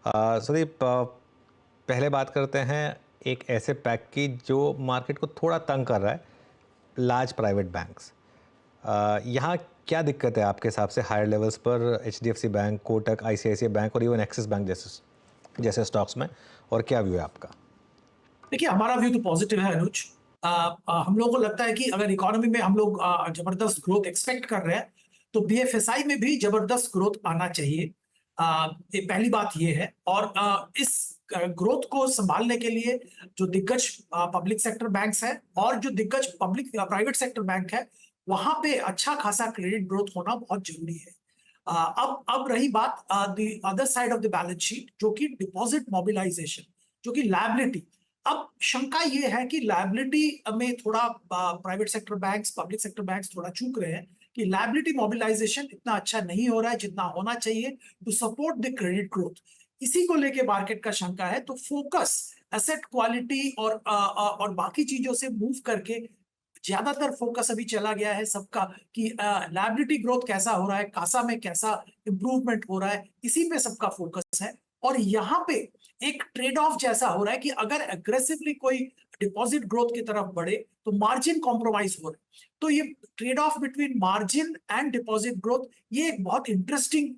सुदीप, पहले बात करते हैं एक ऐसे पैक की जो मार्केट को थोड़ा तंग कर रहा है, लार्ज प्राइवेट बैंक्स। यहाँ क्या दिक्कत है आपके हिसाब से हायर लेवल्स पर HDFC bank, Kotak, ICICI bank और इवन एक्सिस बैंक जैसे जैसे स्टॉक्स में, और क्या व्यू है आपका? देखिए, हमारा व्यू तो पॉजिटिव है अनुज। हम लोगों को लगता है कि अगर इकोनॉमी में हम लोग जबरदस्त ग्रोथ एक्सपेक्ट कर रहे हैं तो बीएफएसआई में भी जबरदस्त ग्रोथ आना चाहिए। ये पहली बात ये है। और इस ग्रोथ को संभालने के लिए जो दिग्गज पब्लिक सेक्टर बैंक्स हैं और जो दिग्गज पब्लिक प्राइवेट सेक्टर बैंक है, वहां पे अच्छा खासा क्रेडिट ग्रोथ होना बहुत जरूरी है। अब रही बात the other side of the balance sheet, जो कि डिपॉजिट मोबिलाइजेशन, जो कि लायबिलिटी। अब शंका ये है कि लायबिलिटी में थोड़ा private sector banks, public sector banks थोड़ा चूक रहे हैं कि लायबिलिटी मोबिलाइजेशन इतना अच्छा नहीं हो रहा है जितना होना चाहिए to support the credit growth. इसी को लेके मार्केट का शंका है, तो फोकस एसेट क्वालिटी और बाकी चीजों से मूव करके ज्यादातर फोकस अभी चला गया है सबका कि लायबिलिटी ग्रोथ कैसा हो रहा है, कासा में कैसा इंप्रूवमेंट हो रहा है, इसी पे सबका फोकस है। और यहाँ पे एक ट्रेड ऑफ जैसा हो रहा है कि अगर एग्रेसिवली कोई डिपॉजिट ग्रोथ की तरफ बढ़े तो मार्जिन कॉम्प्रोमाइज हो रहा है। तो ये trade off between margin and deposit growth, ये एक बहुत इंटरेस्टिंग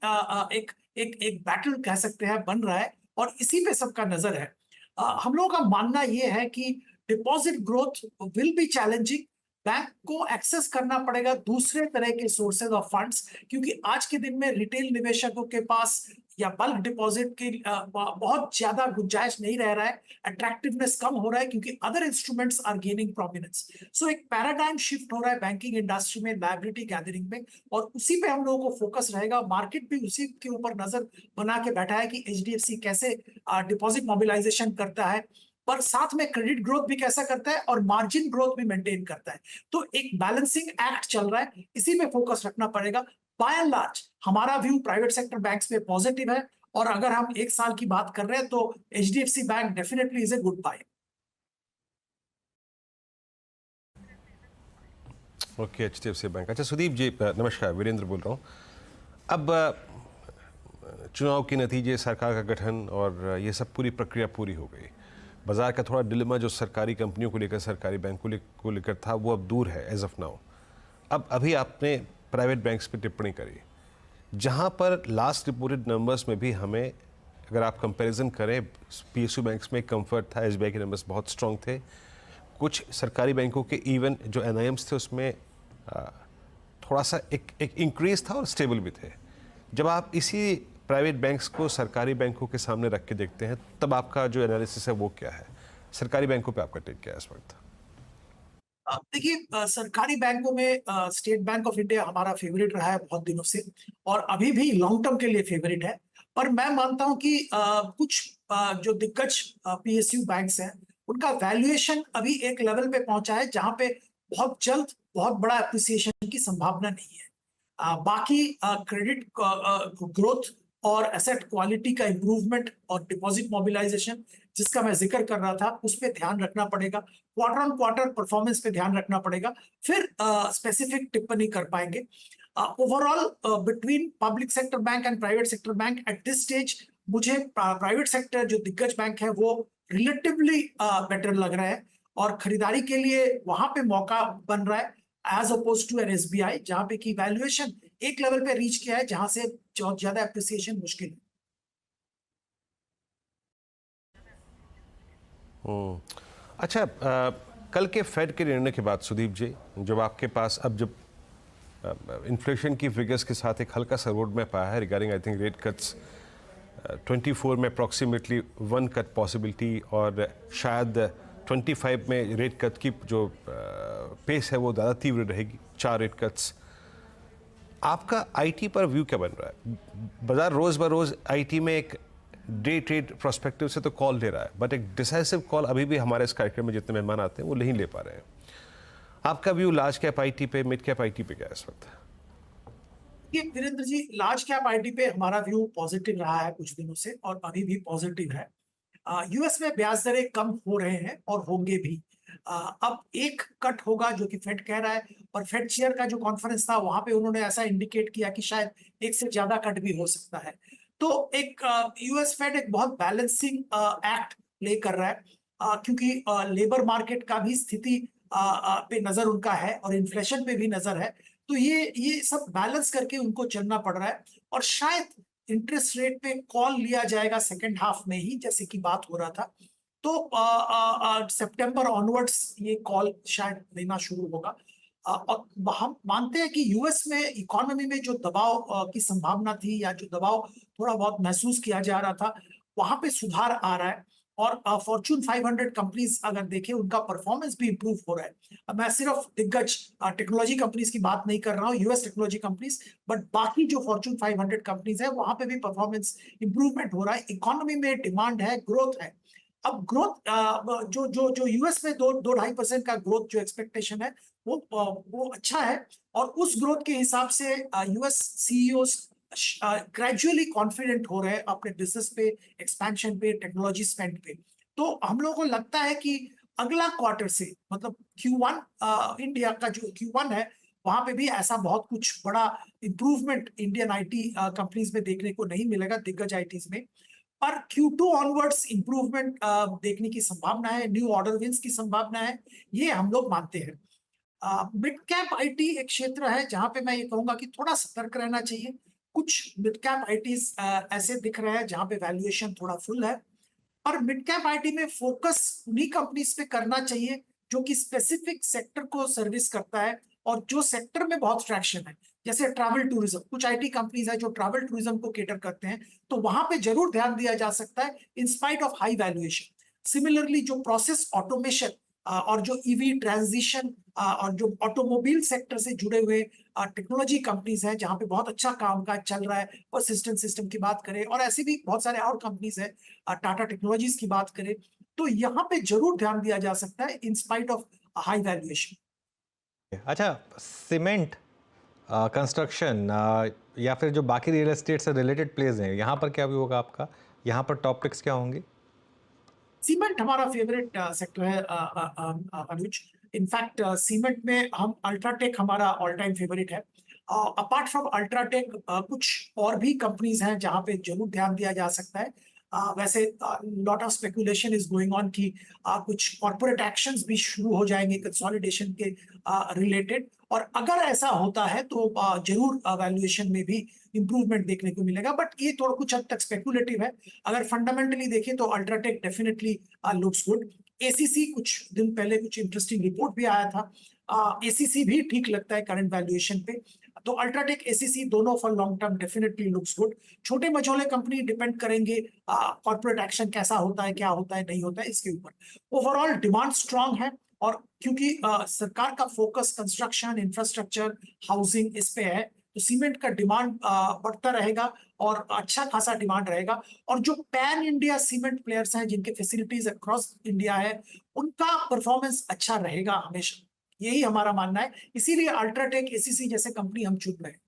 एक एक एक बैटल कह सकते हैं बन रहा है, और इसी पे सबका नजर है। हम लोगों का मानना ये है कि deposit growth will be challenging. Bank को एक्सेस करना पड़ेगा दूसरे तरह के सोर्सेज ऑफ फंड्स, क्योंकि आज के दिन में रिटेल निवेशकों के पास या बल्क डिपॉजिट की बहुत ज्यादा गुंजाइश नहीं रह रहा है। अट्रैक्टिवनेस कम हो रहा है क्योंकि other instruments are gaining prominence. So एक पैराडाइम शिफ्ट हो रहा है बैंकिंग इंडस्ट्री में, लायबिलिटी गैदरिंग में, और उसी पे हम लोगों को फोकस रहेगा। मार्केट भी उसी के ऊपर नजर बना के बैठा है कि एचडीएफसी कैसे डिपॉजिट मोबिलाइजेशन करता है, पर साथ में क्रेडिट ग्रोथ भी कैसा करता है और मार्जिन ग्रोथ भी मेंटेन करता है। तो एक बैलेंसिंग एक्ट चल रहा है, इसी में फोकस रखना पड़ेगा। बाय एंड लार्ज हमारा व्यू प्राइवेट सेक्टर बैंक्स पे पॉजिटिव है, और अगर हम एक साल की बात कर रहे हैं तो HDFC bank definitely is a good buy. Okay, HDFC bank. अच्छा सुदीप जी, नमस्कार, वीरेंद्र बोल रहा हूँ। अब चुनाव के नतीजे, सरकार का गठन और ये सब पूरी प्रक्रिया पूरी हो गई। बाजार का थोड़ा डिलेमा जो सरकारी कंपनियों को लेकर, सरकारी बैंकों को लेकर था, वो अब दूर है एज ऑफ नाउ। अब अभी आपने प्राइवेट बैंक्स पे टिप्पणी करी, जहाँ पर लास्ट रिपोर्टेड नंबर्स में भी हमें, अगर आप कंपैरिजन करें, पीएसयू बैंक्स में कंफर्ट था, एसबीआई के नंबर्स बहुत स्ट्रॉन्ग थे। कुछ सरकारी बैंकों के इवन जो एनआईएम्स थे उसमें थोड़ा सा एक इंक्रीज था और स्टेबल भी थे। जब आप इसी प्राइवेट बैंक्स को सरकारी बैंकों के सामने रख के देखते हैं, तब आपका जो एनालिसिस है वो क्या है? सरकारी बैंकों पे आपका टेक क्या है इस वक्त? देखिए, सरकारी बैंकों में स्टेट बैंक ऑफ इंडिया हमारा फेवरेट रहा है बहुत दिनों से, और अभी भी लॉन्ग टर्म के लिए फेवरेट है। पर मैं मानता हूं कि कुछ जो दिग्गज पीएसयू बैंक्स हैं, उनका वैल्यूएशन अभी एक लेवल पे पहुंचा है जहां पे बहुत जल्द बहुत बड़ा एप्रिसिएशन की संभावना नहीं है। बाकी क्रेडिट ग्रोथ और एसेट क्वालिटी का इंप्रूवमेंट और डिपॉजिट मोबिलाइजेशन, जिसका मैं जिक्र कर रहा था, उस पर ध्यान रखना पड़ेगा। क्वार्टर ऑन क्वार्टर परफॉर्मेंस पे ध्यान रखना पड़ेगा, फिर स्पेसिफिक टिप्पणी कर पाएंगे। Overall between public sector bank and private sector bank at this stage, मुझे प्राइवेट सेक्टर जो दिग्गज बैंक है वो रिलेटिवली बेटर लग रहा है, और खरीदारी के लिए वहां पे मौका बन रहा है as oppose to an SBI, जहां पे की वैल्यूएशन एक लेवल पे रीच किया है जहां से ज्यादा एप्रिसिएशन मुश्किल है। अच्छा, कल के फेड के निर्णय के बाद सुदीप जी, जब आपके पास अब जब इन्फ्लेशन की फिगर्स के साथ एक हल्का सा रोड मैप आया है regarding I think rate cuts 24 में अप्रॉक्सीमेटली 1 कट पॉसिबिलिटी, और शायद 25 में रेट कट की जो पेस है वो ज़्यादा तीव्र रहेगी, 4 रेट कट्स। आपका आईटी पर व्यू क्या बन रहा है? बाजार रोज़ बरोज़ आईटी में एक डे ट्रेड प्रोस्पेक्टिव से तो कॉल ले रहा है, बट एक डिसाइसिव कॉल अभी भी हमारे इस कार्यक्रम में जितने मेहमान आते हैं वो नहीं ले पा रहे हैं। आपका व्यू लार्ज कैप आईटी पे, मिड कैप आईटी पे क्या है इस वक्त? ये Virendra ji, large cap IT पे हमारा व्यू पॉजिटिव रहा है कुछ दिनों से, और अभी भी पॉजिटिव है। यूएस में ब्याज दरें कम हो रहे हैं और होंगे भी। अब एक कट होगा जो कि फेड कह रहा है, और फेड चेयर का जो कॉन्फ्रेंस था वहां पे उन्होंने ऐसा इंडिकेट किया कि शायद एक से ज्यादा कट भी हो सकता है। तो एक यूएस फेड एक बहुत बैलेंसिंग एक्ट प्ले कर रहा है, क्योंकि लेबर मार्केट का भी स्थिति पे नजर उनका है और इन्फ्लेशन पे भी नजर है। तो ये सब बैलेंस करके उनको चलना पड़ रहा है, और शायद इंटरेस्ट रेट पे कॉल लिया जाएगा सेकेंड हाफ में ही, जैसे कि बात हो रहा था। तो सितंबर ऑनवर्ड्स ये कॉल शायद लेना शुरू होगा। और हम मानते हैं कि यूएस में इकोनॉमी में जो दबाव की संभावना थी, या जो दबाव थोड़ा बहुत महसूस किया जा रहा था, वहां पे सुधार आ रहा है। और फॉर्च्यून 500 कंपनीज अगर देखें, उनका परफॉर्मेंस भी इंप्रूव हो रहा है। मैं सिर्फ दिग्गज टेक्नोलॉजी कंपनीज की बात नहीं कर रहा हूँ, यूएस टेक्नोलॉजी कंपनीज, बट बाकी जो फॉर्च्यून 500 कंपनीज है, वहां पे भी परफॉर्मेंस इंप्रूवमेंट हो रहा है। इकोनॉमी में डिमांड है, ग्रोथ है। अब ग्रोथ जो जो जो यूएस में 2-2.5% का ग्रोथ जो एक्सपेक्टेशन है, वो अच्छा है। और उस ग्रोथ के हिसाब से यूएस सीईओस ग्रेजुअली कॉन्फिडेंट हो रहे हैं अपने बिजनेस पे, एक्सपेंशन पे, टेक्नोलॉजी स्पेंड पे। तो हम लोगों को लगता है कि अगला क्वार्टर से, मतलब Q1, इंडिया का जो Q1 है, वहां पे भी ऐसा बहुत कुछ बड़ा इंप्रूवमेंट इंडियन आईटी कंपनीज में देखने को नहीं मिलेगा, दिग्गज आईटीज में। पर Q2 ऑनवर्ड्स इंप्रूवमेंट देखने की संभावना है, न्यू ऑर्डर विंस की संभावना है, ये हम लोग मानते हैं। मिड कैप आईटी एक क्षेत्र है जहां पे मैं ये कहूंगा कि थोड़ा सतर्क रहना चाहिए। कुछ मिड कैप आईटीज ऐसे दिख रहे हैं जहां पे वैल्यूएशन थोड़ा फुल है, और मिड कैप आईटी में फोकस उन्हीं कंपनीज पे करना चाहिए जो कि स्पेसिफिक सेक्टर को सर्विस करता है, और जो सेक्टर में बहुत ट्रैक्शन है, जैसे ट्रैवल टूरिज्म। कुछ आईटी कंपनीज है जो ट्रैवल टूरिज्म को केटर करते हैं, तो वहां पे जरूर ध्यान दिया जा सकता है in spite of high valuation. Similarly जो प्रोसेस ऑटोमेशन और जो ईवी ट्रांजिशन और जो ऑटोमोबाइल सेक्टर से जुड़े हुए टेक्नोलॉजी कंपनीज हैं, जहां पे बहुत अच्छा कामकाज चल रहा है, पर्सिस्टेंट सिस्टम की बात करें, और ऐसे भी बहुत सारे और कंपनीज हैं, टाटा टेक्नोलॉजीज की बात करें, तो यहाँ पे जरूर ध्यान दिया जा सकता है in spite of high valuation. अच्छा, सीमेंट, कंस्ट्रक्शन या फिर जो बाकी रियल एस्टेट से रिलेटेड प्लेस हैं, यहाँ पर क्या व्यू होगा आपका? यहाँ पर टॉप पिक्स क्या होंगे? सीमेंट हमारा फेवरेट सेक्टर है अनुज। इनफैक्ट सीमेंट में हम अल्ट्राटेक हमारा ऑल टाइम फेवरेट है। अपार्ट फ्रॉम अल्ट्राटेक कुछ और भी कंपनीज हैं जहां पे जरूर ध्यान दिया जा सकता है। वैसे lot of speculation is going on कि कुछ कॉर्पोरेट एक्शंस भी शुरू हो जाएंगे कंसोलिडेशन के रिलेटेड, और अगर ऐसा होता है तो जरूर वैल्यूएशन में भी इंप्रूवमेंट देखने को मिलेगा। बट ये थोड़ा कुछ हद तक स्पेकुलेटिव है। अगर फंडामेंटली देखें तो UltraTech definitely looks good. ACC कुछ दिन पहले कुछ इंटरेस्टिंग रिपोर्ट भी आया था, एसीसी भी ठीक लगता है करंट वैल्यूएशन पे। तो अल्ट्राटेक एसीसी दोनों for long term definitely looks good. छोटे मझोले कंपनी डिपेंड करेंगे कॉर्पोरेट एक्शन कैसा होता है, क्या होता है, नहीं होता है, इसके ऊपर। ओवरऑल डिमांड स्ट्रांग है, और क्योंकि सरकार का फोकस कंस्ट्रक्शन, इंफ्रास्ट्रक्चर, हाउसिंग इस पे है, तो सीमेंट का डिमांड बढ़ता रहेगा और अच्छा खासा डिमांड रहेगा। और जो पैन इंडिया सीमेंट प्लेयर्स हैं जिनके फैसिलिटीज अक्रॉस इंडिया है, उनका परफॉर्मेंस अच्छा रहेगा हमेशा, यही हमारा मानना है। इसीलिए अल्ट्राटेक, एसीसी जैसे कंपनी हम चुन रहे हैं।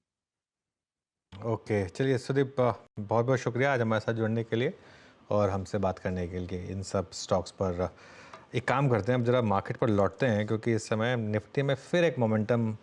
ओके, चलिए सुदीप, बहुत बहुत शुक्रिया आज हमारे साथ जुड़ने के लिए और हमसे बात करने के लिए इन सब स्टॉक्स पर। एक काम करते हैं, अब जरा मार्केट पर लौटते हैं, क्योंकि इस समय निफ्टी में फिर एक मोमेंटम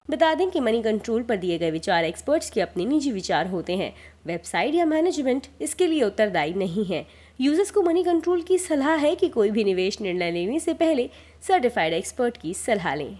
बता दें कि मनी कंट्रोल पर दिए गए विचार एक्सपर्ट्स के अपने निजी विचार होते हैं। वेबसाइट या मैनेजमेंट इसके लिए उत्तरदायी नहीं है। यूजर्स को मनी कंट्रोल की सलाह है कि कोई भी निवेश निर्णय लेने से पहले सर्टिफाइड एक्सपर्ट की सलाह लें।